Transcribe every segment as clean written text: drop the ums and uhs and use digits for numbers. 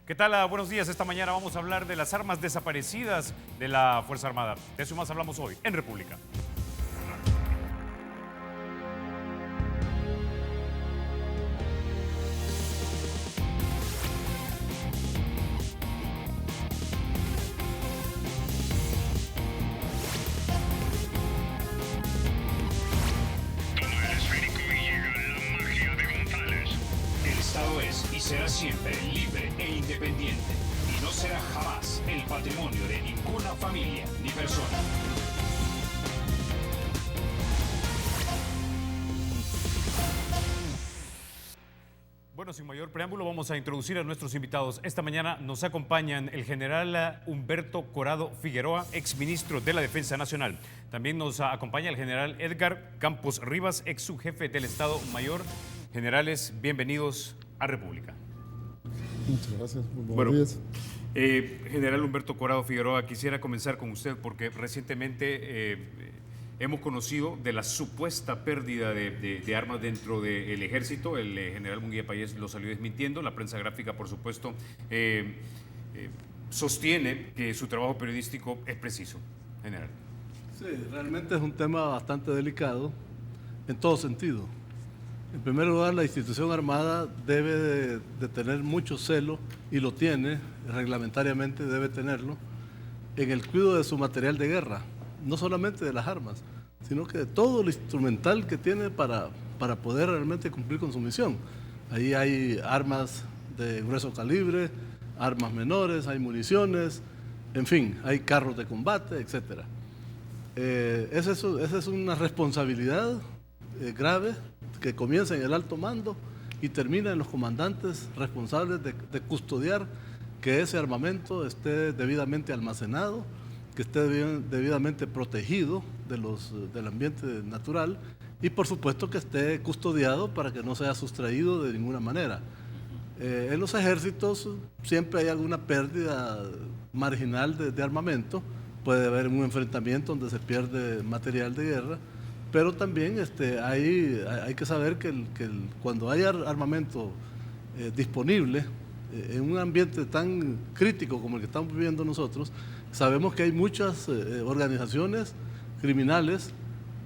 ¿Qué tal? Buenos días. Esta mañana vamos a hablar de las armas desaparecidas de la Fuerza Armada. De eso y más hablamos hoy en República. Será siempre libre e independiente y no será jamás el patrimonio de ninguna familia ni persona. Bueno, sin mayor preámbulo vamos a introducir a nuestros invitados. Esta mañana nos acompañan el general Humberto Corado Figueroa, exministro de la Defensa Nacional. También nos acompaña el general Edgar Campos Rivas, ex subjefe del Estado Mayor. Generales, bienvenidos a República. Muchas gracias. Buenos días. General Humberto Corado Figueroa, quisiera comenzar con usted porque recientemente hemos conocido de la supuesta pérdida de armas dentro del ejército. El general Munguía Payés lo salió desmintiendo. La prensa gráfica, por supuesto, sostiene que su trabajo periodístico es preciso. General. Sí, realmente es un tema bastante delicado en todo sentido. En primer lugar, la institución armada debe de tener mucho celo, y lo tiene, reglamentariamente debe tenerlo, en el cuidado de su material de guerra, no solamente de las armas, sino que de todo lo instrumental que tiene para poder realmente cumplir con su misión. Ahí hay armas de grueso calibre, armas menores, hay municiones, en fin, hay carros de combate, etc. Esa es una responsabilidad grave que comienza en el alto mando y termina en los comandantes responsables de custodiar que ese armamento esté debidamente almacenado, que esté debidamente protegido del ambiente natural y por supuesto que esté custodiado para que no sea sustraído de ninguna manera. En los ejércitos siempre hay alguna pérdida marginal de armamento, puede haber un enfrentamiento donde se pierde material de guerra, pero también hay que saber que cuando hay armamento disponible en un ambiente tan crítico como el que estamos viviendo nosotros, sabemos que hay muchas organizaciones criminales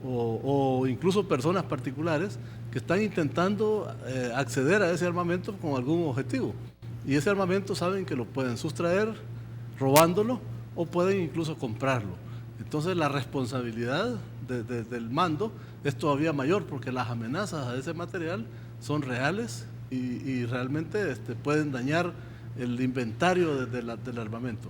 o incluso personas particulares que están intentando acceder a ese armamento con algún objetivo. Y ese armamento saben que lo pueden sustraer robándolo o pueden incluso comprarlo. Entonces la responsabilidad del mando es todavía mayor porque las amenazas a ese material son reales y realmente pueden dañar el inventario del armamento.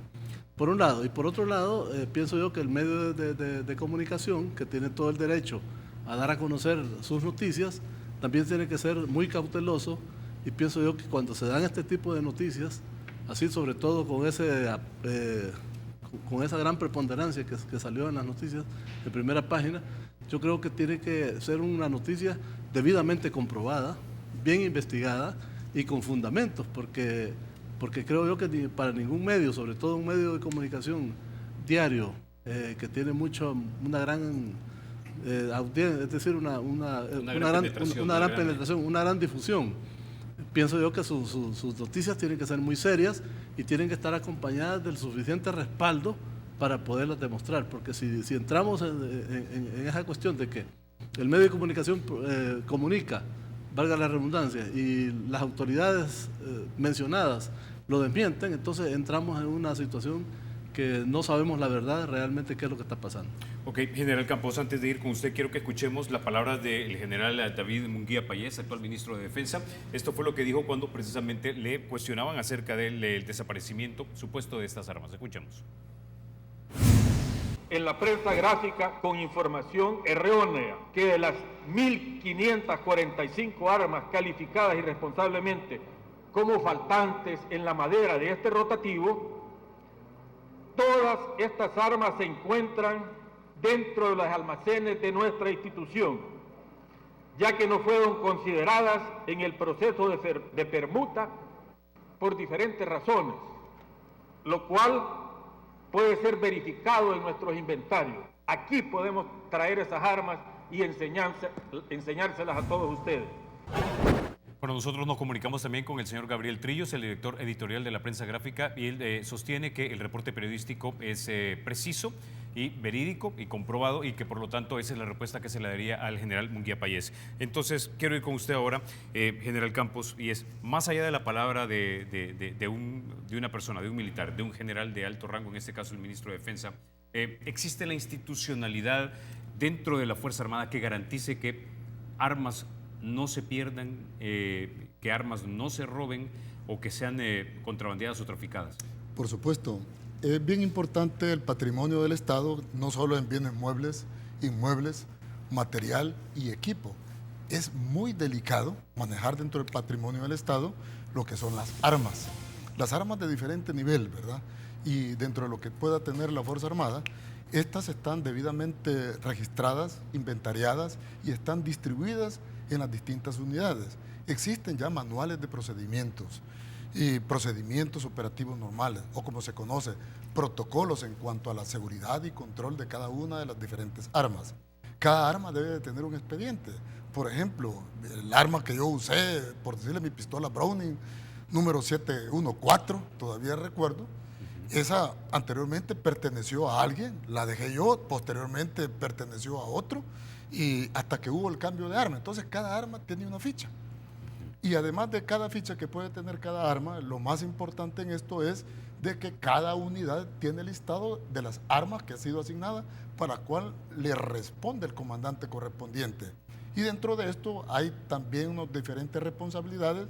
Por un lado. Y por otro lado, pienso yo que el medio de comunicación, que tiene todo el derecho a dar a conocer sus noticias, también tiene que ser muy cauteloso, y pienso yo que cuando se dan este tipo de noticias, así sobre todo con esa gran preponderancia que salió en las noticias de primera página, yo creo que tiene que ser una noticia debidamente comprobada, bien investigada y con fundamentos, porque creo yo que para ningún medio, sobre todo un medio de comunicación diario, que tiene una gran audiencia, es decir, una gran penetración, una gran difusión, pienso yo que sus noticias tienen que ser muy serias y tienen que estar acompañadas del suficiente respaldo para poderlas demostrar, porque si entramos en esa cuestión de que el medio de comunicación comunica, valga la redundancia, y las autoridades mencionadas lo desmienten, entonces entramos en una situación que no sabemos la verdad realmente qué es lo que está pasando. Ok, General Campos, antes de ir con usted, quiero que escuchemos las palabras del general David Munguía Payés, actual ministro de Defensa. Esto fue lo que dijo cuando precisamente le cuestionaban acerca del desaparecimiento supuesto de estas armas. Escuchemos. En la prensa gráfica con información errónea que de las 1.545 armas calificadas irresponsablemente como faltantes en la madera de este rotativo, todas estas armas se encuentran dentro de los almacenes de nuestra institución, ya que no fueron consideradas en el proceso de permuta por diferentes razones, lo cual puede ser verificado en nuestros inventarios. Aquí podemos traer esas armas y enseñárselas a todos ustedes. Bueno, nosotros nos comunicamos también con el señor Gabriel Trillos, el director editorial de la Prensa Gráfica, y él sostiene que el reporte periodístico es preciso y verídico y comprobado, y que por lo tanto esa es la respuesta que se le daría al general Munguía Payés. Entonces, quiero ir con usted ahora, general Campos, y es, más allá de la palabra de una persona, de un militar, de un general de alto rango, en este caso el ministro de Defensa, ¿existe la institucionalidad dentro de la Fuerza Armada que garantice que armas no se pierdan, que armas no se roben o que sean contrabandeadas o traficadas? Por supuesto. Es bien importante el patrimonio del Estado, no solo en bienes muebles, inmuebles, material y equipo. Es muy delicado manejar dentro del patrimonio del Estado lo que son las armas de diferente nivel, ¿verdad? Y dentro de lo que pueda tener la Fuerza Armada, estas están debidamente registradas, inventariadas y están distribuidas en las distintas unidades. Existen ya manuales de procedimientos y procedimientos operativos normales, o como se conoce, protocolos en cuanto a la seguridad y control de cada una de las diferentes armas. Cada arma debe de tener un expediente. Por ejemplo, el arma que yo usé, por decirle mi pistola Browning, número 714, todavía recuerdo, esa anteriormente perteneció a alguien, la dejé yo, posteriormente perteneció a otro, y hasta que hubo el cambio de arma. Entonces cada arma tiene una ficha. Y además de cada ficha que puede tener cada arma, lo más importante en esto es de que cada unidad tiene listado de las armas que ha sido asignada para cuál le responde el comandante correspondiente. Y dentro de esto hay también unas diferentes responsabilidades,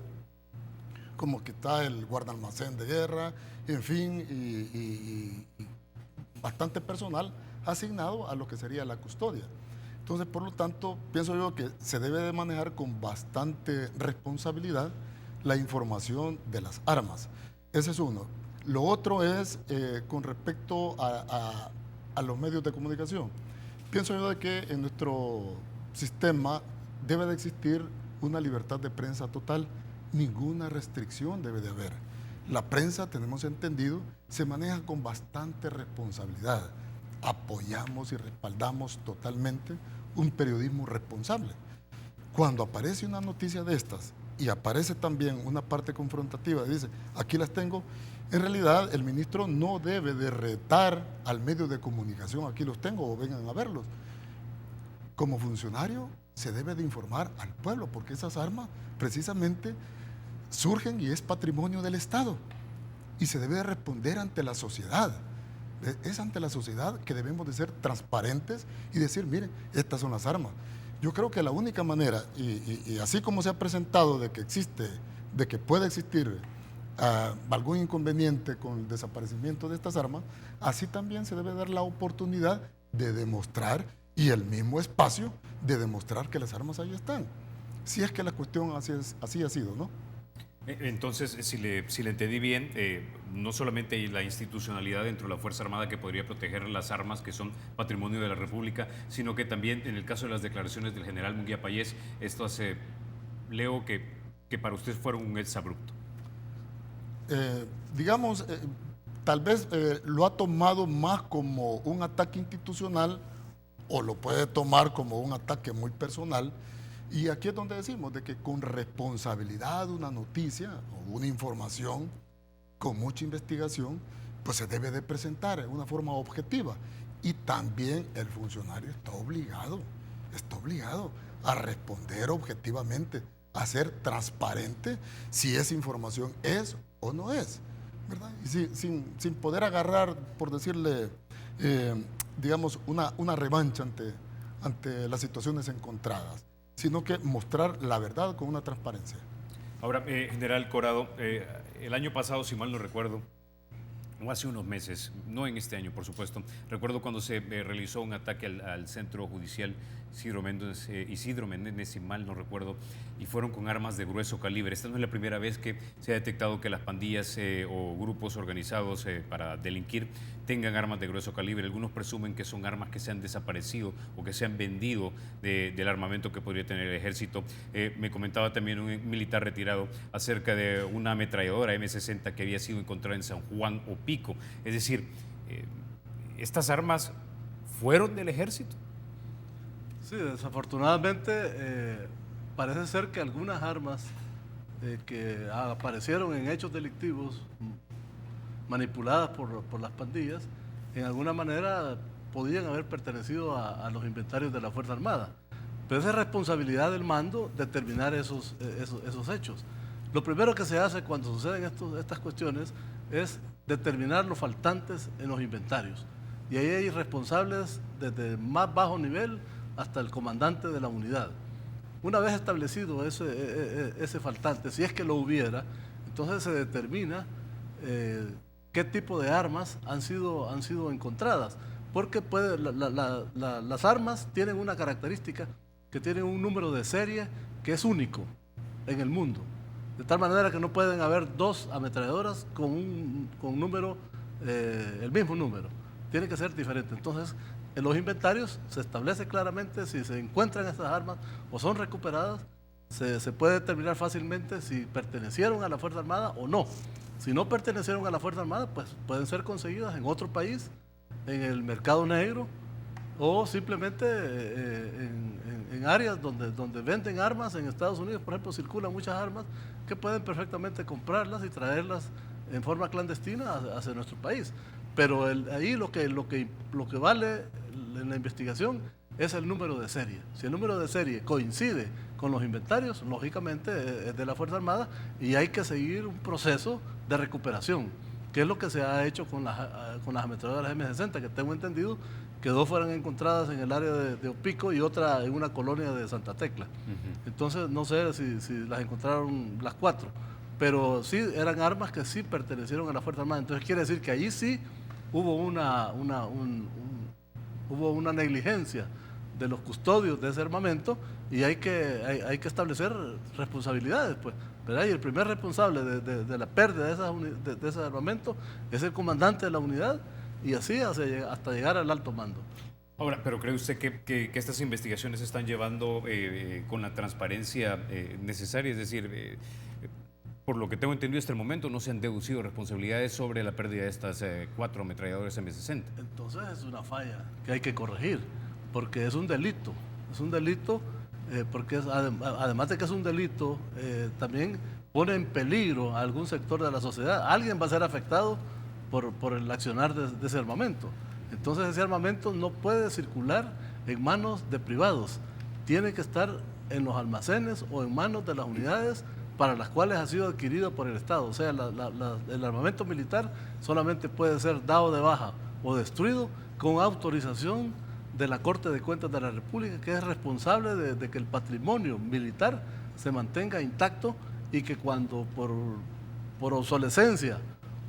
como que está el guardalmacén de guerra, en fin, y bastante personal asignado a lo que sería la custodia. Entonces, por lo tanto, pienso yo que se debe de manejar con bastante responsabilidad la información de las armas. Ese es uno. Lo otro es con respecto a los medios de comunicación. Pienso yo de que en nuestro sistema debe de existir una libertad de prensa total. Ninguna restricción debe de haber. La prensa, tenemos entendido, se maneja con bastante responsabilidad. Apoyamos y respaldamos totalmente un periodismo responsable. Cuando aparece una noticia de estas y aparece también una parte confrontativa y dice, aquí las tengo, en realidad el ministro no debe de retar al medio de comunicación, aquí los tengo o vengan a verlos. Como funcionario se debe de informar al pueblo, porque esas armas precisamente surgen y es patrimonio del Estado y se debe de responder ante la sociedad. Es ante la sociedad que debemos de ser transparentes y decir, miren, estas son las armas. Yo creo que la única manera, y así como se ha presentado de que existe, de que puede existir algún inconveniente con el desaparecimiento de estas armas, así también se debe dar la oportunidad de demostrar y el mismo espacio de demostrar que las armas ahí están. Si es que la cuestión así ha sido, ¿no? Entonces, si le entendí bien, no solamente hay la institucionalidad dentro de la Fuerza Armada que podría proteger las armas que son patrimonio de la República, sino que también en el caso de las declaraciones del general Munguía Payés, esto hace, leo que para usted fueron un exabrupto. Digamos, tal vez lo ha tomado más como un ataque institucional o lo puede tomar como un ataque muy personal. Y aquí es donde decimos de que con responsabilidad una noticia o una información con mucha investigación, pues se debe de presentar en una forma objetiva. Y también el funcionario está obligado a responder objetivamente, a ser transparente si esa información es o no es, ¿verdad? Y sin poder agarrar, por decirle, digamos, una revancha ante las situaciones encontradas, sino que mostrar la verdad con una transparencia. Ahora, general Corado, el año pasado, si mal no recuerdo, o hace unos meses, no en este año, por supuesto, recuerdo cuando se realizó un ataque al centro judicial Isidro Menéndez, si mal no recuerdo, y fueron con armas de grueso calibre. Esta no es la primera vez que se ha detectado que las pandillas o grupos organizados para delinquir tengan armas de grueso calibre. Algunos presumen que son armas que se han desaparecido o que se han vendido del armamento que podría tener el ejército. Me comentaba también un militar retirado acerca de una ametralladora M60 que había sido encontrada en San Juan o Pico. Es decir, ¿estas armas fueron del ejército? Sí, desafortunadamente parece ser que algunas armas que aparecieron en hechos delictivos manipuladas por las pandillas, en alguna manera podían haber pertenecido a los inventarios de la Fuerza Armada. Pero esa es responsabilidad del mando determinar esos hechos. Lo primero que se hace cuando suceden estas cuestiones es determinar los faltantes en los inventarios. Y ahí hay responsables desde el más bajo nivel hasta el comandante de la unidad. Una vez establecido ese faltante, si es que lo hubiera, entonces se determina qué tipo de armas han sido encontradas. Porque las armas tienen una característica, que tienen un número de serie que es único en el mundo. De tal manera que no pueden haber dos ametralladoras con un número, el mismo número. Tiene que ser diferente. Entonces, en los inventarios se establece claramente si se encuentran estas armas o son recuperadas, se puede determinar fácilmente si pertenecieron a la Fuerza Armada o no. Si no pertenecieron a la Fuerza Armada, pues pueden ser conseguidas en otro país, en el mercado negro, o simplemente en áreas donde venden armas. En Estados Unidos, por ejemplo, circulan muchas armas que pueden perfectamente comprarlas y traerlas en forma clandestina hacia nuestro país. Pero ahí lo que vale en la investigación es el número de serie. Si el número de serie coincide con los inventarios, lógicamente es de la Fuerza Armada y hay que seguir un proceso de recuperación, que es lo que se ha hecho con las ametralladoras M60, que tengo entendido que 2 fueron encontradas en el área de Opico y otra en una colonia de Santa Tecla. Entonces no sé si las encontraron las 4, pero sí eran armas que sí pertenecieron a la Fuerza Armada. Entonces quiere decir que allí sí hubo una negligencia de los custodios de ese armamento y hay que establecer responsabilidades, pues. ¿Verdad? Y el primer responsable de la pérdida de ese armamento es el comandante de la unidad, y así hasta llegar al alto mando. Ahora, ¿pero cree usted que estas investigaciones se están llevando con la transparencia necesaria? Es decir, por lo que tengo entendido hasta el momento, no se han deducido responsabilidades sobre la pérdida de estas 4 ametralladoras M60. Entonces es una falla que hay que corregir, porque es un delito. Es un delito porque además de que es un delito, también pone en peligro a algún sector de la sociedad. Alguien va a ser afectado por el accionar de ese armamento. Entonces ese armamento no puede circular en manos de privados. Tiene que estar en los almacenes o en manos de las unidades para las cuales ha sido adquirido por el Estado. O sea, el armamento militar solamente puede ser dado de baja o destruido con autorización de la Corte de Cuentas de la República, que es responsable de que el patrimonio militar se mantenga intacto y que cuando por obsolescencia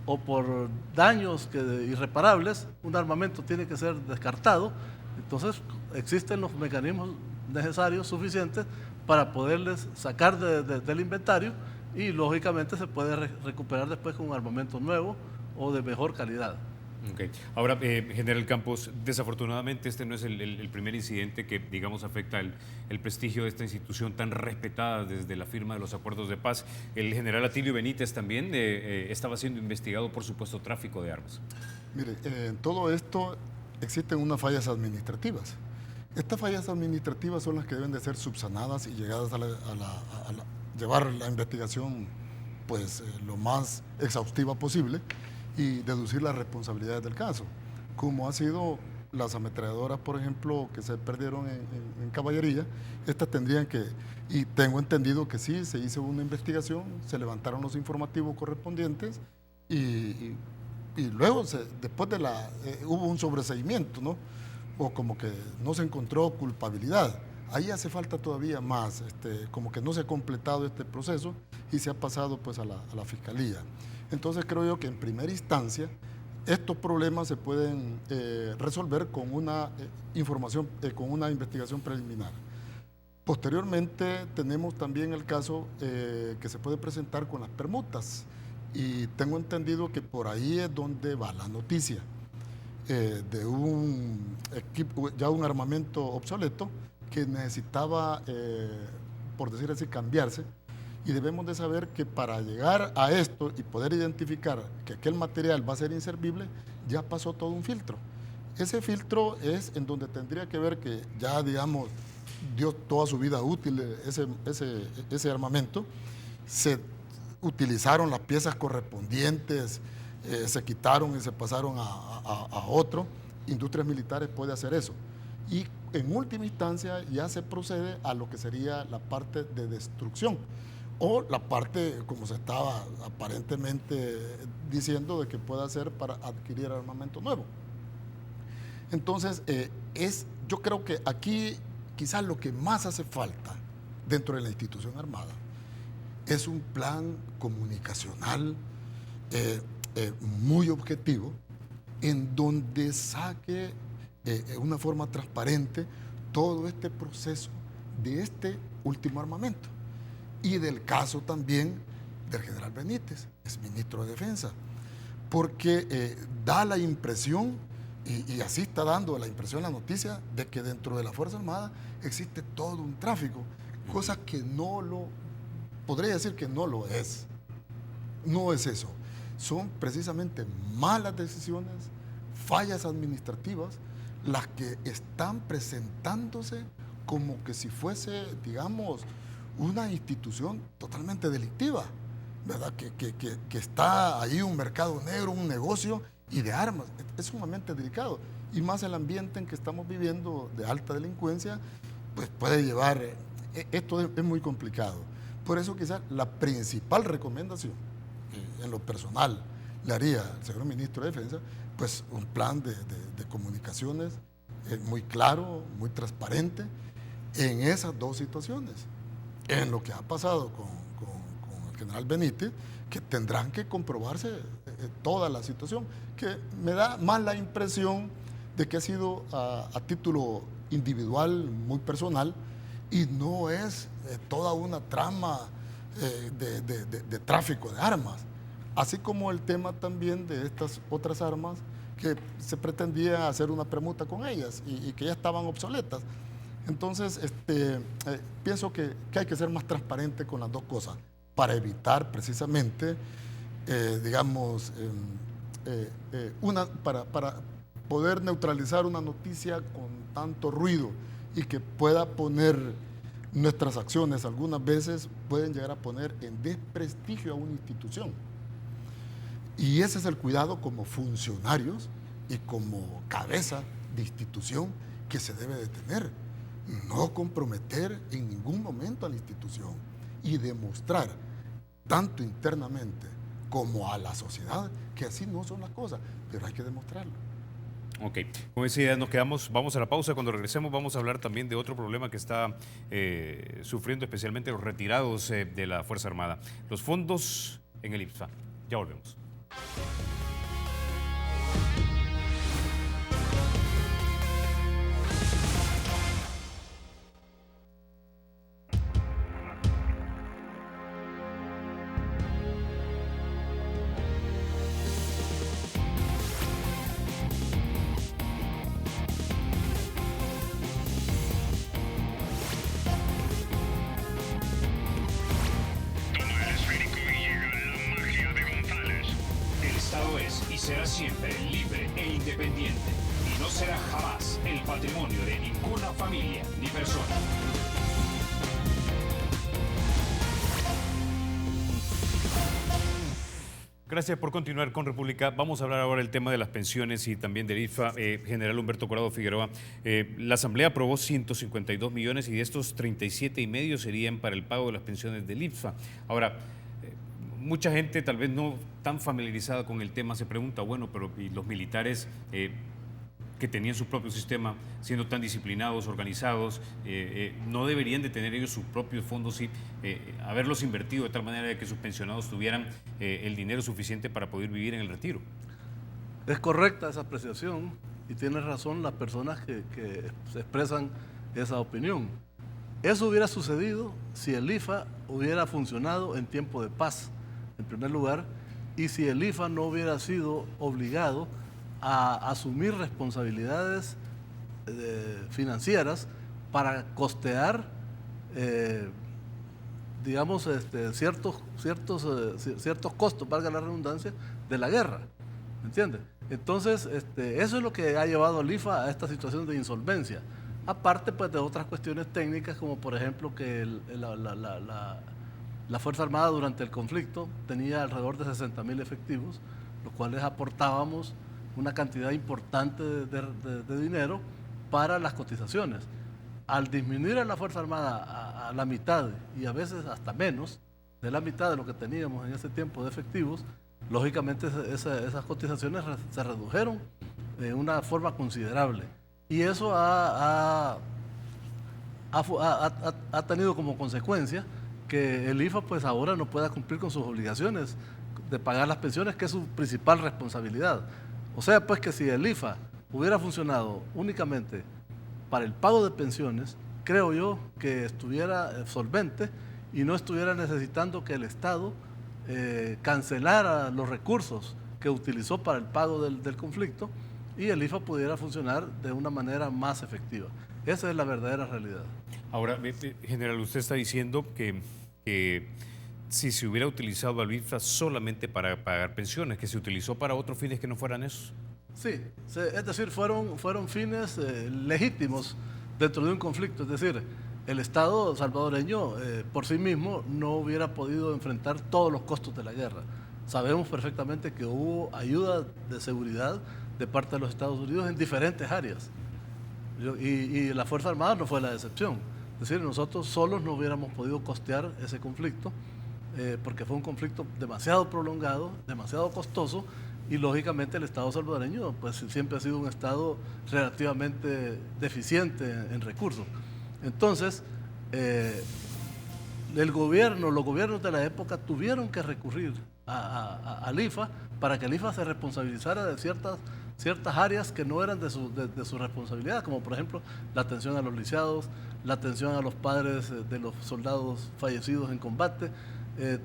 o por daños irreparables un armamento tiene que ser descartado, entonces existen los mecanismos necesarios, suficientes, para poderles sacar del inventario y lógicamente se puede recuperar después con un armamento nuevo o de mejor calidad. Okay. Ahora, General Campos, desafortunadamente este no es el primer incidente que, digamos, afecta el prestigio de esta institución tan respetada desde la firma de los acuerdos de paz. El general Atilio Benítez también estaba siendo investigado por supuesto tráfico de armas. Mire, en todo esto existen unas fallas administrativas. Estas fallas administrativas son las que deben de ser subsanadas y llegadas a llevar la investigación pues, lo más exhaustiva posible y deducir las responsabilidades del caso, como ha sido las ametralladoras, por ejemplo, que se perdieron en Caballería. Estas tendrían que, y tengo entendido que sí, se hizo una investigación, se levantaron los informativos correspondientes y luego, después hubo un sobreseimiento, ¿no? O como que no se encontró culpabilidad. Ahí hace falta todavía más, como que no se ha completado este proceso y se ha pasado pues a la Fiscalía. Entonces creo yo que en primera instancia estos problemas se pueden resolver con una información, con una investigación preliminar. Posteriormente tenemos también el caso que se puede presentar con las permutas y tengo entendido que por ahí es donde va la noticia de un equipo, ya un armamento obsoleto que necesitaba, por decir así, cambiarse. Y debemos de saber que para llegar a esto y poder identificar que aquel material va a ser inservible, ya pasó todo un filtro. Ese filtro es en donde tendría que ver que ya, digamos, dio toda su vida útil ese armamento. se utilizaron las piezas correspondientes, se quitaron y se pasaron a otro. Industrias Militares puede hacer eso. Y en última instancia ya se procede a lo que sería la parte de destrucción o la parte, como se estaba aparentemente diciendo, de que pueda hacer para adquirir armamento nuevo. Entonces, yo creo que aquí quizás lo que más hace falta dentro de la institución armada es un plan comunicacional muy objetivo, en donde saque una forma transparente todo este proceso de este último armamento y del caso también del general Benítez, es ministro de Defensa, porque da la impresión, y así está dando la impresión la noticia, de que dentro de la Fuerza Armada existe todo un tráfico, cosa que podría decir que no lo es. No es eso. Son precisamente malas decisiones, fallas administrativas, las que están presentándose como que si fuese, digamos, una institución totalmente delictiva, ¿verdad? Que está ahí un mercado negro, un negocio y de armas. Es sumamente delicado. Y más el ambiente en que estamos viviendo de alta delincuencia, pues puede llevar, esto es muy complicado. Por eso quizás la principal recomendación, en lo personal, le haría al señor ministro de Defensa, pues un plan de comunicaciones muy claro, muy transparente, en esas dos situaciones. En lo que ha pasado con el general Benítez, que tendrán que comprobarse toda la situación, que me da más la impresión de que ha sido a título individual, muy personal, y no es toda una trama de tráfico de armas, así como el tema también de estas otras armas que se pretendía hacer una permuta con ellas y que ya estaban obsoletas. Entonces, pienso que hay que ser más transparente con las dos cosas para evitar precisamente, digamos, para poder neutralizar una noticia con tanto ruido y que pueda poner nuestras acciones, algunas veces pueden llegar a poner en desprestigio a una institución. Y ese es el cuidado como funcionarios y como cabeza de institución que se debe de tener. No comprometer en ningún momento a la institución y demostrar, tanto internamente como a la sociedad, que así no son las cosas, pero hay que demostrarlo. Ok, como decía, nos quedamos, vamos a la pausa. Cuando regresemos vamos a hablar también de otro problema que está sufriendo especialmente los retirados de la Fuerza Armada, los fondos en el IPSA. Ya volvemos. Será siempre libre e independiente y no será jamás el patrimonio de ninguna familia ni persona. Gracias por continuar con República. Vamos a hablar ahora del tema de las pensiones y también del IFA. General Humberto Corado Figueroa, la Asamblea aprobó 152 millones y de estos 37,5 serían para el pago de las pensiones del IFA. Ahora, mucha gente tal vez no tan familiarizada con el tema se pregunta, bueno, pero ¿y los militares que tenían su propio sistema, siendo tan disciplinados, organizados, no deberían de tener ellos sus propios fondos y haberlos invertido de tal manera de que sus pensionados tuvieran el dinero suficiente para poder vivir en el retiro? Es correcta esa apreciación y tiene razón las personas que se expresan esa opinión. Eso hubiera sucedido si el IFA hubiera funcionado en tiempo de paz, en primer lugar, y si el IFA no hubiera sido obligado a asumir responsabilidades financieras para costear, digamos, ciertos costos, valga la redundancia, de la guerra, ¿me entiendes? Entonces, eso es lo que ha llevado al IFA a esta situación de insolvencia, aparte pues de otras cuestiones técnicas, como por ejemplo que La Fuerza Armada durante el conflicto tenía alrededor de 60.000 efectivos, los cuales aportábamos una cantidad importante de dinero para las cotizaciones. Al disminuir a la Fuerza Armada a la mitad y a veces hasta menos de la mitad de lo que teníamos en ese tiempo de efectivos, lógicamente esas cotizaciones se redujeron de una forma considerable. Y eso ha tenido como consecuencia que el IFA pues ahora no pueda cumplir con sus obligaciones de pagar las pensiones, que es su principal responsabilidad. O sea pues que si el IFA hubiera funcionado únicamente para el pago de pensiones, creo yo que estuviera solvente y no estuviera necesitando que el Estado cancelara los recursos que utilizó para el pago del conflicto y el IFA pudiera funcionar de una manera más efectiva. Esa es la verdadera realidad. Ahora, general, usted está diciendo que si se hubiera utilizado al IFA solamente para pagar pensiones, que se utilizó para otros fines que no fueran esos. Sí, es decir, fueron fines legítimos dentro de un conflicto. Es decir, el Estado salvadoreño por sí mismo no hubiera podido enfrentar todos los costos de la guerra. Sabemos perfectamente que hubo ayuda de seguridad de parte de los Estados Unidos en diferentes áreas. Y la Fuerza Armada no fue la excepción. Es decir, nosotros solos no hubiéramos podido costear ese conflicto porque fue un conflicto demasiado prolongado, demasiado costoso, y lógicamente el Estado salvadoreño pues siempre ha sido un Estado relativamente deficiente en recursos. Entonces, los gobiernos de la época tuvieron que recurrir al IFA para que el IFA se responsabilizara de ciertas áreas que no eran de su responsabilidad, como por ejemplo la atención a los lisiados, la atención a los padres de los soldados fallecidos en combate,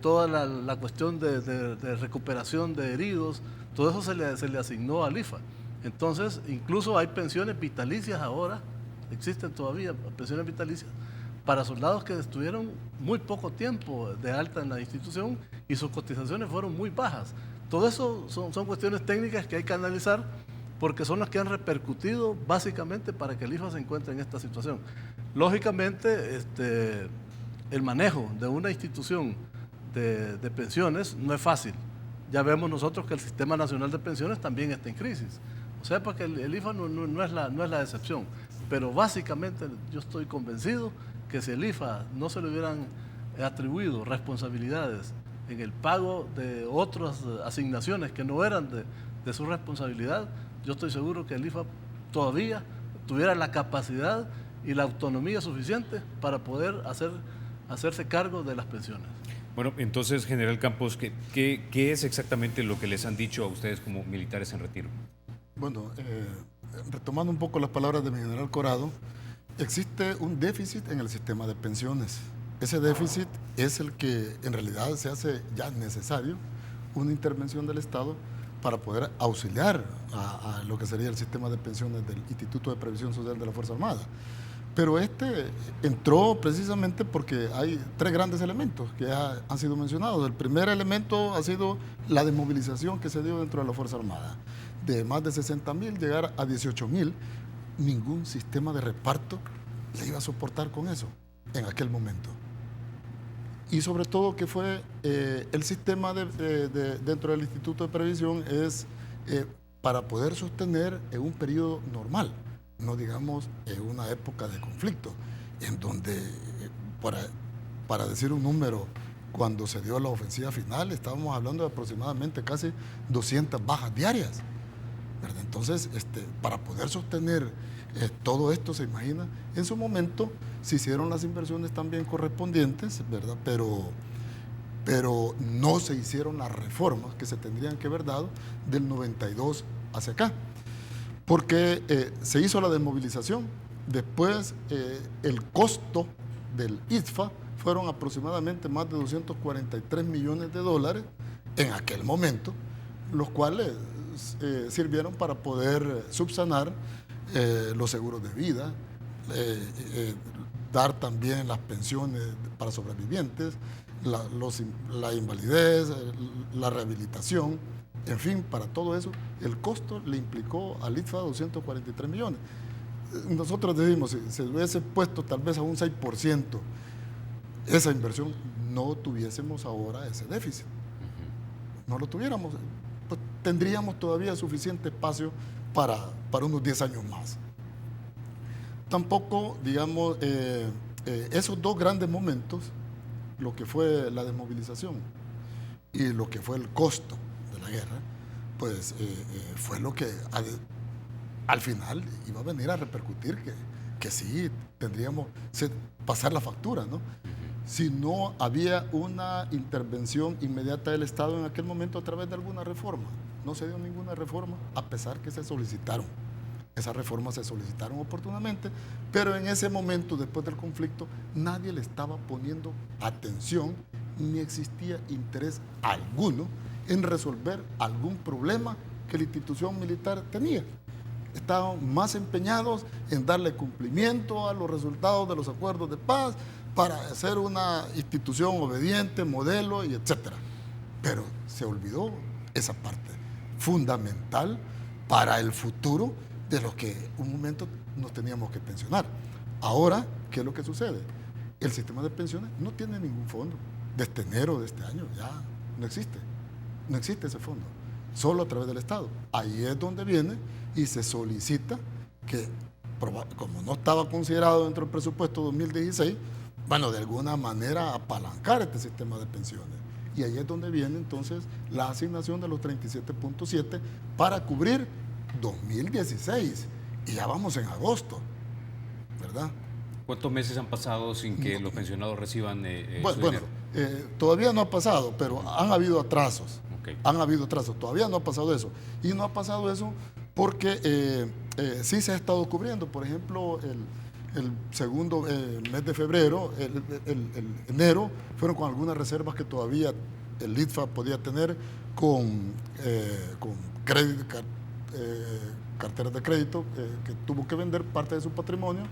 toda la cuestión de recuperación de heridos, todo eso se le asignó al IFA. Entonces, incluso hay pensiones vitalicias ahora, existen todavía pensiones vitalicias para soldados que estuvieron muy poco tiempo de alta en la institución y sus cotizaciones fueron muy bajas. Todo eso son cuestiones técnicas que hay que analizar porque son las que han repercutido básicamente para que el IFA se encuentre en esta situación. Lógicamente, el manejo de una institución de pensiones no es fácil. Ya vemos nosotros que el Sistema Nacional de Pensiones también está en crisis. O sea, porque el IFA no es la excepción. Pero básicamente yo estoy convencido que si el IFA no se le hubieran atribuido responsabilidades en el pago de otras asignaciones que no eran de su responsabilidad, yo estoy seguro que el IFA todavía tuviera la capacidad y la autonomía suficiente para poder hacerse cargo de las pensiones. Bueno, entonces, general Campos, ¿qué es exactamente lo que les han dicho a ustedes como militares en retiro? Bueno, retomando un poco las palabras de mi general Corado, existe un déficit en el sistema de pensiones. Ese déficit es el que en realidad se hace ya necesario una intervención del Estado para poder auxiliar a lo que sería el sistema de pensiones del Instituto de Previsión Social de la Fuerza Armada. Pero entró precisamente porque hay tres grandes elementos que ya han sido mencionados. El primer elemento ha sido la desmovilización que se dio dentro de la Fuerza Armada. De más de 60.000 llegar a 18.000, ningún sistema de reparto le iba a soportar con eso en aquel momento. Y sobre todo que fue el sistema dentro del Instituto de Previsión es para poder sostener en un periodo normal, no digamos en una época de conflicto, en donde, para decir un número, cuando se dio la ofensiva final, estábamos hablando de aproximadamente casi 200 bajas diarias, ¿verdad? Entonces, para poder sostener todo esto, se imagina, en su momento se hicieron las inversiones también correspondientes, ¿verdad? Pero no se hicieron las reformas que se tendrían que haber dado del 92 hacia acá. Porque se hizo la desmovilización, después el costo del ISFA fueron aproximadamente más de 243 millones de dólares en aquel momento, los cuales sirvieron para poder subsanar los seguros de vida, dar también las pensiones para sobrevivientes, la invalidez, la rehabilitación. En fin, para todo eso, el costo le implicó al ISFA 243 millones. Nosotros decimos, si se hubiese puesto tal vez a un 6%, esa inversión no tuviésemos ahora ese déficit. No lo tuviéramos, pues tendríamos todavía suficiente espacio para unos 10 años más. Tampoco, digamos, esos dos grandes momentos, lo que fue la desmovilización y lo que fue el costo de la guerra, pues fue lo que al final iba a venir a repercutir que sí tendríamos que pasar la factura, ¿no? Si no había una intervención inmediata del Estado en aquel momento a través de alguna reforma. No se dio ninguna reforma, a pesar que se solicitaron. Esas reformas se solicitaron oportunamente, pero en ese momento, después del conflicto, nadie le estaba poniendo atención ni existía interés alguno en resolver algún problema que la institución militar tenía. Estaban más empeñados en darle cumplimiento a los resultados de los acuerdos de paz para ser una institución obediente, modelo y etcétera. Pero se olvidó esa parte fundamental para el futuro de los que un momento nos teníamos que pensionar. Ahora, ¿qué es lo que sucede? El sistema de pensiones no tiene ningún fondo. Desde enero de este año ya no existe. No existe ese fondo. Solo a través del Estado. Ahí es donde viene y se solicita que, como no estaba considerado dentro del presupuesto 2016, bueno, de alguna manera apalancar este sistema de pensiones. Y ahí es donde viene entonces la asignación de los 37.7 para cubrir 2016. Y ya vamos en agosto, ¿verdad? ¿Cuántos meses han pasado sin que los pensionados reciban su Bueno, dinero? todavía no ha pasado, pero han habido atrasos. Okay. Han habido atrasos, todavía no ha pasado eso. Y no ha pasado eso porque sí se ha estado cubriendo. Por ejemplo, el segundo mes de febrero, el enero, fueron con algunas reservas que todavía el ITFA podía tener con carteras de crédito que tuvo que vender parte de su patrimonio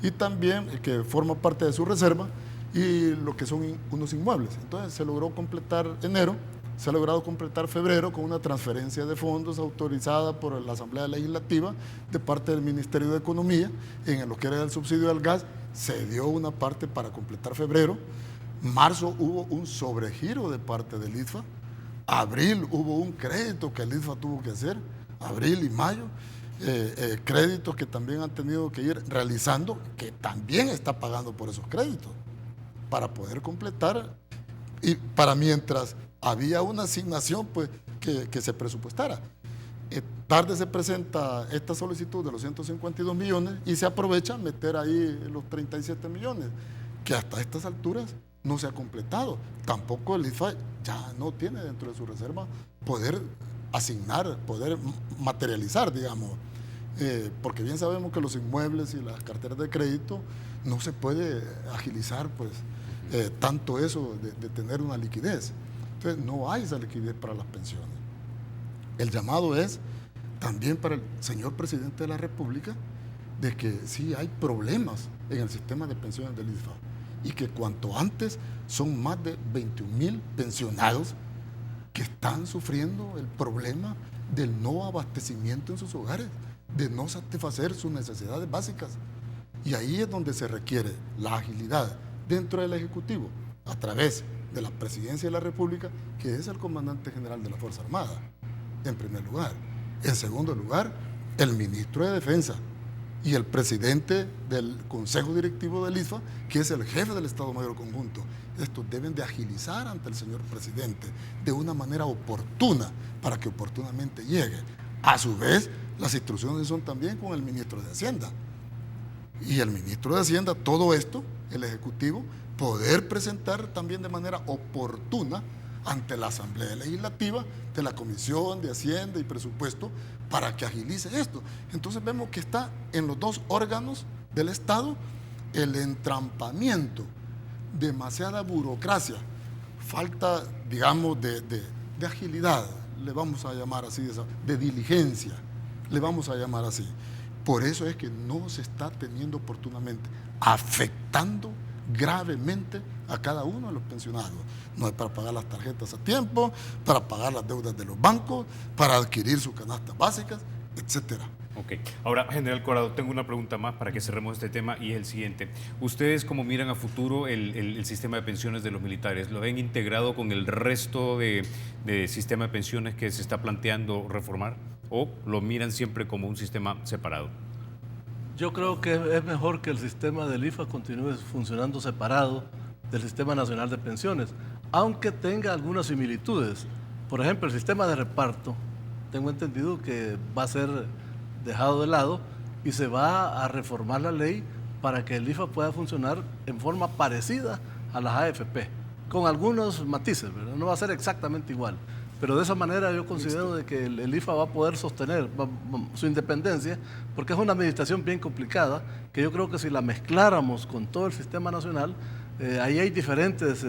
y también que forma parte de su reserva y lo que son unos inmuebles. Entonces se logró completar enero, se ha logrado completar febrero con una transferencia de fondos autorizada por la Asamblea Legislativa de parte del Ministerio de Economía en lo que era el subsidio al gas. Se dio una parte para completar febrero. Marzo hubo un sobregiro de parte del ITFA. Abril hubo un crédito que el ITFA tuvo que hacer. Abril y mayo. Créditos que también han tenido que ir realizando, que también está pagando por esos créditos para poder completar y para mientras había una asignación pues, que se presupuestara. Tarde se presenta esta solicitud de los 152 millones y se aprovecha meter ahí los 37 millones, que hasta estas alturas no se ha completado. Tampoco el ITFA ya no tiene dentro de su reserva poder asignar, poder materializar, digamos, porque bien sabemos que los inmuebles y las carteras de crédito no se puede agilizar pues tanto eso de tener una liquidez. Entonces no hay esa liquidez para las pensiones. El llamado es también para el señor presidente de la República de que sí hay problemas en el sistema de pensiones del ITFA y que cuanto antes son más de 21,000 pensionados que están sufriendo el problema del no abastecimiento en sus hogares, de no satisfacer sus necesidades básicas. Y ahí es donde se requiere la agilidad dentro del Ejecutivo, a través de la Presidencia de la República, que es el Comandante General de la Fuerza Armada, en primer lugar. En segundo lugar, el Ministro de Defensa y el Presidente del Consejo Directivo del ITFA, que es el jefe del Estado Mayor Conjunto. Estos deben de agilizar ante el señor Presidente de una manera oportuna para que oportunamente llegue. A su vez, las instrucciones son también con el Ministro de Hacienda. Y el Ministro de Hacienda, todo esto, el Ejecutivo, poder presentar también de manera oportuna ante la Asamblea Legislativa de la Comisión de Hacienda y Presupuesto para que agilice esto. Entonces vemos que está en los dos órganos del Estado el entrampamiento, demasiada burocracia, falta, digamos, de agilidad, le vamos a llamar así, de diligencia, le vamos a llamar así. Por eso es que no se está teniendo oportunamente, afectando gravemente a cada uno de los pensionados. No es para pagar las tarjetas a tiempo, para pagar las deudas de los bancos, para adquirir sus canastas básicas, etcétera. Ok. Ahora, General Corado, tengo una pregunta más para que cerremos este tema y es el siguiente. ¿Ustedes cómo miran a futuro el sistema de pensiones de los militares? ¿Lo ven integrado con el resto de sistema de pensiones que se está planteando reformar o lo miran siempre como un sistema separado? Yo creo que es mejor que el sistema del IFA continúe funcionando separado del Sistema Nacional de Pensiones, aunque tenga algunas similitudes. Por ejemplo, el sistema de reparto, tengo entendido que va a ser dejado de lado y se va a reformar la ley para que el IFA pueda funcionar en forma parecida a las AFP, con algunos matices, ¿verdad? No va a ser exactamente igual, pero de esa manera yo considero de que el IFA va a poder sostener su independencia, porque es una administración bien complicada, que yo creo que si la mezcláramos con todo el sistema nacional, ahí hay diferentes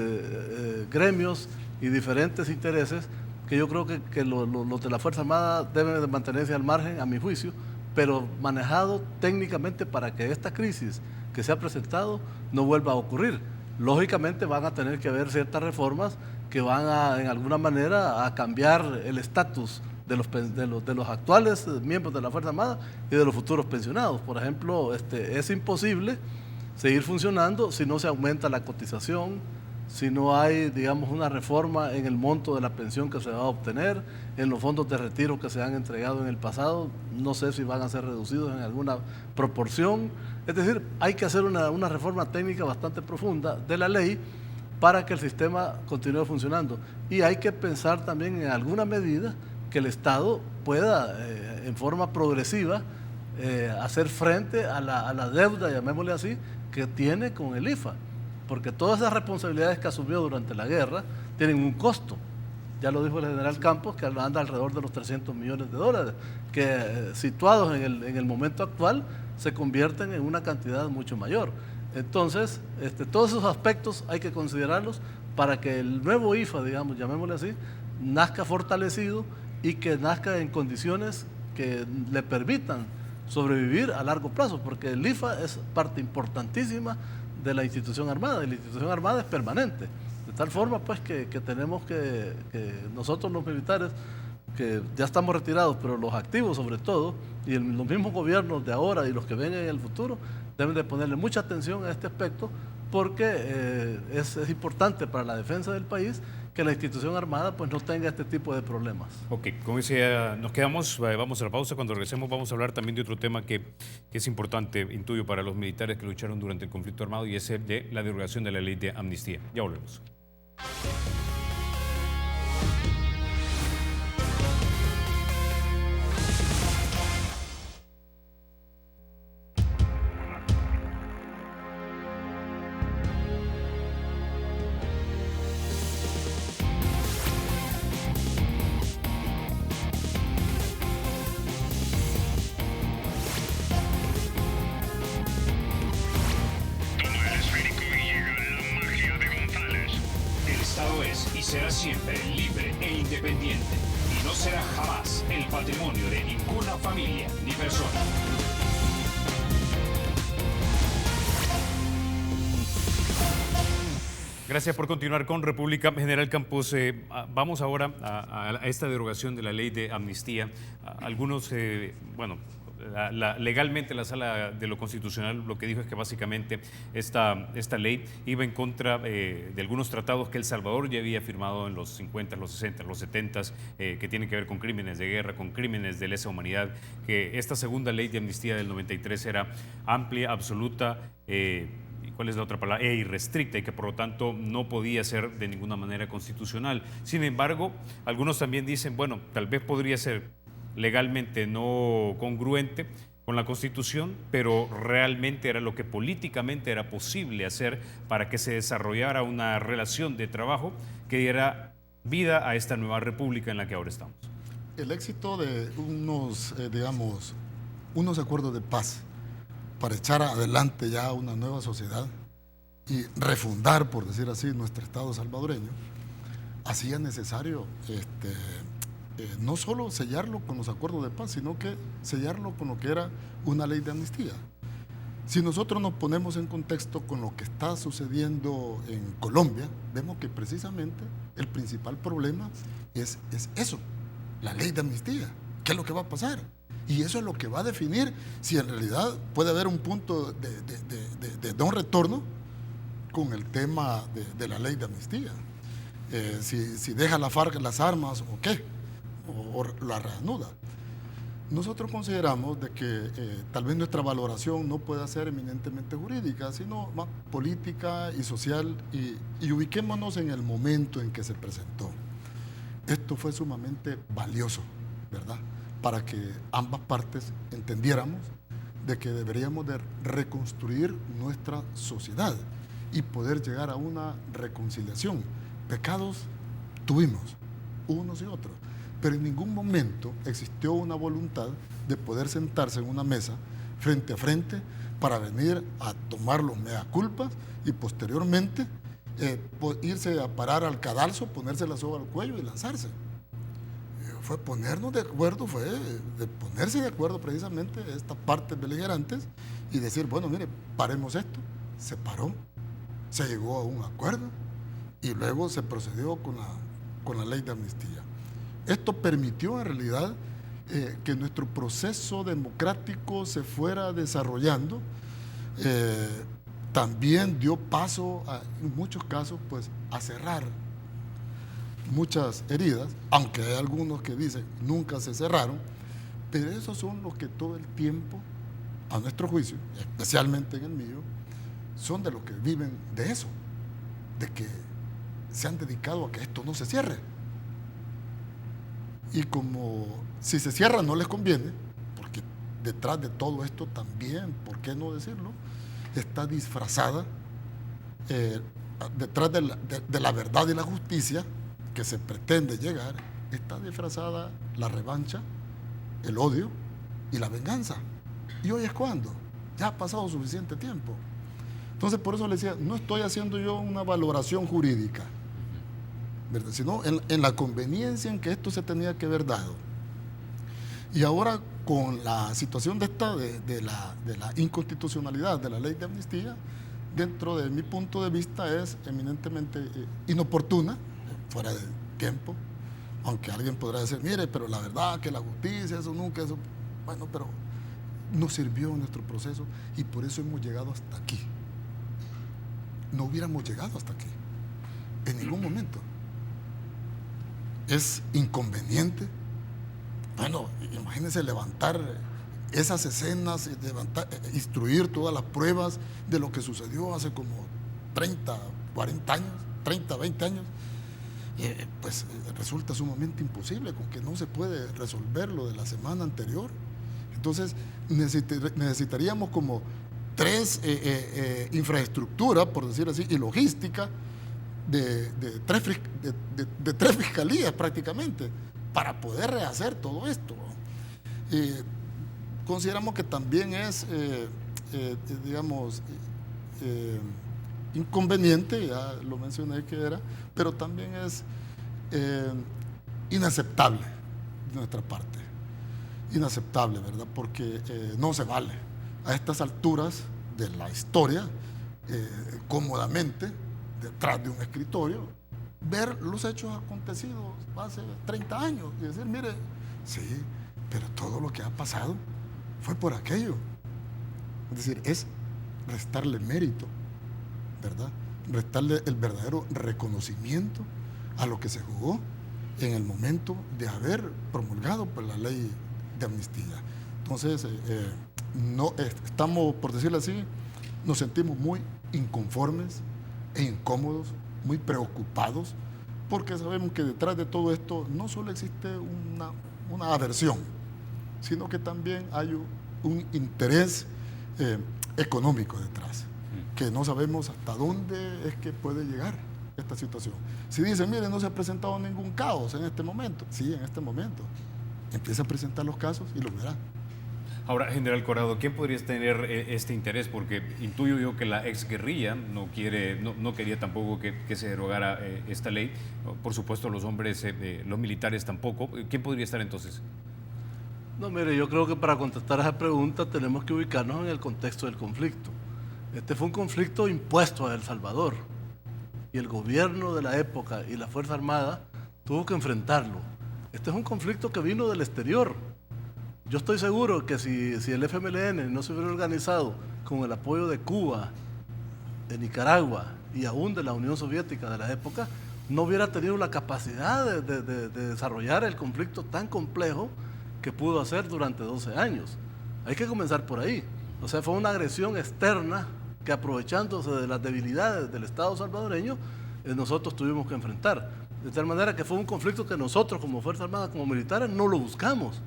gremios y diferentes intereses que yo creo que los de la Fuerza Armada deben de mantenerse al margen, a mi juicio, pero manejado técnicamente para que esta crisis que se ha presentado no vuelva a ocurrir. Lógicamente van a tener que haber ciertas reformas que van a, en alguna manera, a cambiar el estatus de los actuales miembros de la Fuerza Armada y de los futuros pensionados. Por ejemplo, es imposible seguir funcionando si no se aumenta la cotización, si no hay, digamos, una reforma en el monto de la pensión que se va a obtener, en los fondos de retiro que se han entregado en el pasado, no sé si van a ser reducidos en alguna proporción. Es decir, hay que hacer una reforma técnica bastante profunda de la ley para que el sistema continúe funcionando. Y hay que pensar también en alguna medida que el Estado pueda, en forma progresiva, hacer frente a la deuda, llamémosle así, que tiene con el IFA. Porque todas esas responsabilidades que asumió durante la guerra tienen un costo. Ya lo dijo el general Campos, que anda alrededor de los 300 millones de dólares, que situados en el momento actual se convierten en una cantidad mucho mayor. Entonces, todos esos aspectos hay que considerarlos para que el nuevo IFA, digamos, llamémosle así, nazca fortalecido y que nazca en condiciones que le permitan sobrevivir a largo plazo, porque el IFA es parte importantísima de la institución armada, y la institución armada es permanente, de tal forma pues que tenemos que nosotros los militares, que ya estamos retirados, pero los activos sobre todo, y los mismos gobiernos de ahora y los que vengan en el futuro, deben de ponerle mucha atención a este aspecto, porque es importante para la defensa del país que la institución armada pues no tenga este tipo de problemas. Ok, como decía, nos quedamos, vamos a la pausa. Cuando regresemos vamos a hablar también de otro tema que es importante, intuyo, para los militares que lucharon durante el conflicto armado, y es el de la derogación de la ley de amnistía. Ya volvemos. Será siempre libre e independiente y no será jamás el patrimonio de ninguna familia ni persona. Gracias por continuar con República. General Campos, vamos ahora a esta derogación de la ley de amnistía. Algunos, legalmente la Sala de lo Constitucional lo que dijo es que básicamente esta ley iba en contra de algunos tratados que El Salvador ya había firmado en los 50, los 60, los 70, que tienen que ver con crímenes de guerra, con crímenes de lesa humanidad, que esta segunda ley de amnistía del 93 era amplia, absoluta, ¿cuál es la otra palabra? Irrestricta, y que por lo tanto no podía ser de ninguna manera constitucional. Sin embargo, algunos también dicen, bueno, tal vez podría ser legalmente no congruente con la Constitución, pero realmente era lo que políticamente era posible hacer para que se desarrollara una relación de trabajo que diera vida a esta nueva república en la que ahora estamos. El éxito de unos acuerdos de paz para echar adelante ya una nueva sociedad y refundar, por decir así, nuestro Estado salvadoreño, hacía necesario no solo sellarlo con los acuerdos de paz, sino que sellarlo con lo que era una ley de amnistía. Si nosotros nos ponemos en contexto con lo que está sucediendo en Colombia, vemos que precisamente el principal problema es eso, la ley de amnistía. ¿Qué es lo que va a pasar? Y eso es lo que va a definir si en realidad puede haber un punto de no retorno con el tema de la ley de amnistía. Si deja la FARC las armas o qué, o la reanuda. Nosotros consideramos de que tal vez nuestra valoración no pueda ser eminentemente jurídica, sino más política y social, y ubiquémonos en el momento en que se presentó. Esto fue sumamente valioso, ¿verdad?, para que ambas partes entendiéramos de que deberíamos de reconstruir nuestra sociedad y poder llegar a una reconciliación. Pecados tuvimos, unos y otros, pero en ningún momento existió una voluntad de poder sentarse en una mesa frente a frente para venir a tomar los mea culpas y posteriormente irse a parar al cadalso, ponerse la soga al cuello y lanzarse. Fue ponernos de acuerdo, fue de ponerse de acuerdo precisamente estas partes beligerantes y decir, bueno, mire, paremos esto. Se paró, se llegó a un acuerdo y luego se procedió con la ley de amnistía. Esto permitió en realidad que nuestro proceso democrático se fuera desarrollando. También dio paso, en muchos casos, pues, a cerrar muchas heridas, aunque hay algunos que dicen nunca se cerraron, pero esos son los que todo el tiempo, a nuestro juicio, especialmente en el mío, son de los que viven de eso, de que se han dedicado a que esto no se cierre. Y como si se cierra no les conviene, porque detrás de todo esto también, ¿por qué no decirlo?, está disfrazada, detrás de la verdad y la justicia que se pretende llegar, está disfrazada la revancha, el odio y la venganza. ¿Y hoy es cuando? Ya ha pasado suficiente tiempo. Entonces, por eso le decía, no estoy haciendo yo una valoración jurídica, ¿verdad?, sino en la conveniencia en que esto se tenía que haber dado. Y ahora, con la situación de la inconstitucionalidad de la ley de amnistía, dentro de mi punto de vista es eminentemente inoportuna, fuera de tiempo, aunque alguien podrá decir, mire, pero la verdad que la justicia, eso nunca, eso, bueno, pero no sirvió en nuestro proceso y por eso hemos llegado hasta aquí. No hubiéramos llegado hasta aquí, en ningún momento. Es inconveniente. Bueno, imagínense levantar esas escenas, instruir todas las pruebas de lo que sucedió hace como 30, 40 años, 30, 20 años. Pues resulta sumamente imposible, con que no se puede resolver lo de la semana anterior. Entonces necesitaríamos como tres infraestructuras, por decir así, y logística de tres fiscalías prácticamente para poder rehacer todo esto. Consideramos que también es, digamos, inconveniente, ya lo mencioné que era, pero también es inaceptable de nuestra parte. Inaceptable, ¿verdad? Porque no se vale a estas alturas de la historia, cómodamente, detrás de un escritorio, ver los hechos acontecidos hace 30 años y decir, mire, sí, pero todo lo que ha pasado fue por aquello. Es decir, es restarle mérito, ¿verdad? Restarle el verdadero reconocimiento a lo que se jugó en el momento de haber promulgado pues, la ley de amnistía. Entonces, no estamos, por decirlo así, nos sentimos muy inconformes e incómodos, muy preocupados, porque sabemos que detrás de todo esto no solo existe una aversión, sino que también hay un interés económico detrás, que no sabemos hasta dónde es que puede llegar esta situación. Si dicen, mire, no se ha presentado ningún caos en este momento, sí, en este momento, empieza a presentar los casos y lo verá. Ahora, General Corrado, ¿quién podría tener este interés? Porque intuyo yo que la exguerrilla no quería tampoco que se derogara esta ley. Por supuesto, los hombres, los militares tampoco. ¿Quién podría estar entonces? No, mire, yo creo que para contestar a esa pregunta tenemos que ubicarnos en el contexto del conflicto. Este fue un conflicto impuesto a El Salvador y el gobierno de la época y la Fuerza Armada tuvo que enfrentarlo. Este es un conflicto que vino del exterior. Yo estoy seguro que si el FMLN no se hubiera organizado con el apoyo de Cuba, de Nicaragua y aún de la Unión Soviética de la época, no hubiera tenido la capacidad de desarrollar el conflicto tan complejo que pudo hacer durante 12 años. Hay que comenzar por ahí. O sea, fue una agresión externa que, aprovechándose de las debilidades del Estado salvadoreño, nosotros tuvimos que enfrentar. De tal manera que fue un conflicto que nosotros como Fuerza Armada, como militares, no lo buscamos.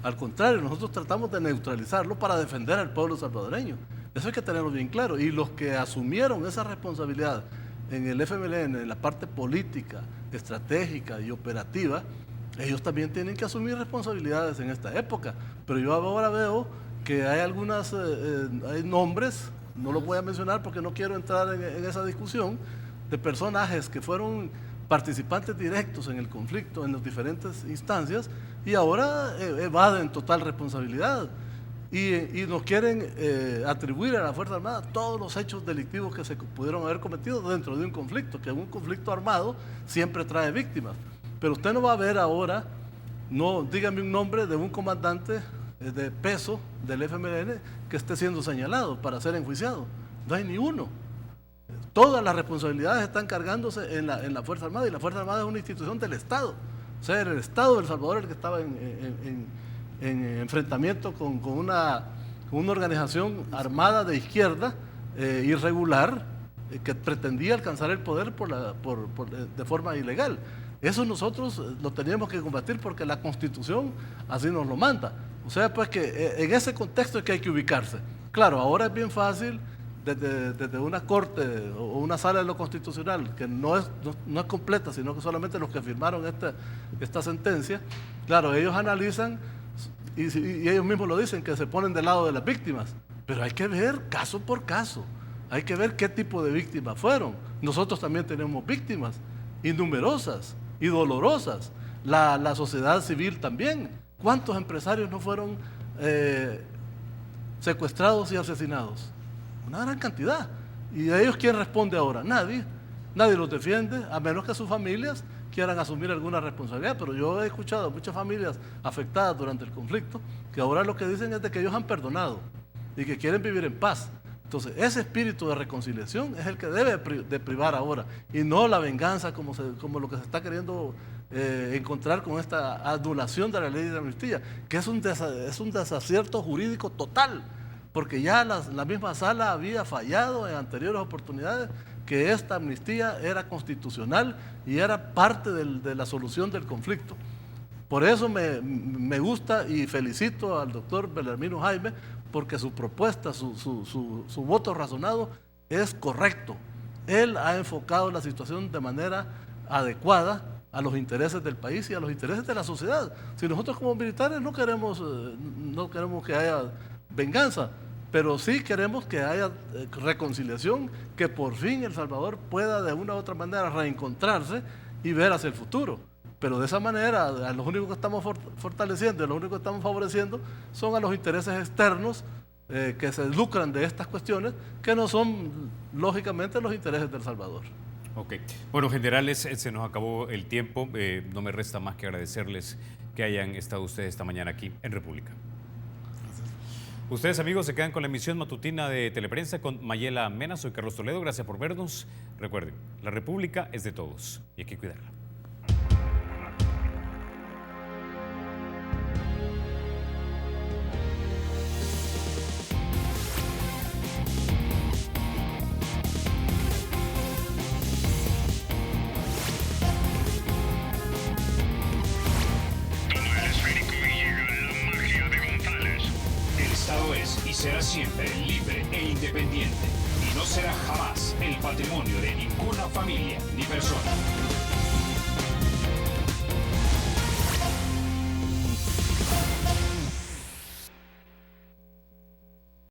Al contrario, nosotros tratamos de neutralizarlo para defender al pueblo salvadoreño. Eso hay que tenerlo bien claro. Y los que asumieron esa responsabilidad en el FMLN, en la parte política, estratégica y operativa, ellos también tienen que asumir responsabilidades en esta época. Pero yo ahora veo que hay hay nombres, no los voy a mencionar porque no quiero entrar en esa discusión, de personajes que fueron participantes directos en el conflicto en las diferentes instancias y ahora evaden total responsabilidad y nos quieren atribuir a la Fuerza Armada todos los hechos delictivos que se pudieron haber cometido dentro de un conflicto, que un conflicto armado siempre trae víctimas. Pero usted no va a ver ahora, no, dígame un nombre de un comandante de peso del FMLN que esté siendo señalado para ser enjuiciado. No hay ni uno. Todas las responsabilidades están cargándose en la Fuerza Armada, y la Fuerza Armada es una institución del Estado. O sea, era el Estado de El Salvador el que estaba en enfrentamiento con una organización armada de izquierda irregular que pretendía alcanzar el poder de forma ilegal. Eso nosotros lo teníamos que combatir porque la Constitución así nos lo manda. O sea, pues que en ese contexto es que hay que ubicarse. Claro, ahora es bien fácil desde una corte o una sala de lo constitucional que no es completa, sino que solamente los que firmaron esta sentencia, claro, ellos analizan y ellos mismos lo dicen, que se ponen del lado de las víctimas, pero hay que ver caso por caso, hay que ver qué tipo de víctimas fueron. Nosotros también tenemos víctimas, y numerosas, y dolorosas, la sociedad civil también. ¿Cuántos empresarios no fueron secuestrados y asesinados? Una gran cantidad. ¿Y de ellos quién responde ahora? Nadie. Nadie los defiende, a menos que sus familias quieran asumir alguna responsabilidad. Pero yo he escuchado a muchas familias afectadas durante el conflicto que ahora lo que dicen es de que ellos han perdonado y que quieren vivir en paz. Entonces, ese espíritu de reconciliación es el que debe de privar ahora, y no la venganza como lo que se está queriendo encontrar con esta anulación de la ley de amnistía, que es un desacierto jurídico total, porque ya la misma sala había fallado en anteriores oportunidades que esta amnistía era constitucional y era parte de la solución del conflicto. Por eso me gusta y felicito al doctor Belarmino Jaime, porque su propuesta, su voto razonado es correcto. Él ha enfocado la situación de manera adecuada a los intereses del país y a los intereses de la sociedad. Si nosotros como militares no queremos que haya venganza, pero sí queremos que haya reconciliación, que por fin El Salvador pueda de una u otra manera reencontrarse y ver hacia el futuro. Pero de esa manera, a los únicos que estamos fortaleciendo, a los únicos que estamos favoreciendo son a los intereses externos que se lucran de estas cuestiones, que no son, lógicamente, los intereses de El Salvador. Ok. Bueno, generales, se nos acabó el tiempo. No me resta más que agradecerles que hayan estado ustedes esta mañana aquí en República. Gracias. Ustedes, amigos, se quedan con la emisión matutina de Teleprensa con Mayela Mena. Soy Carlos Toledo. Gracias por vernos. Recuerden, la República es de todos y hay que cuidarla. Será siempre libre e independiente y no será jamás el patrimonio de ninguna familia ni persona.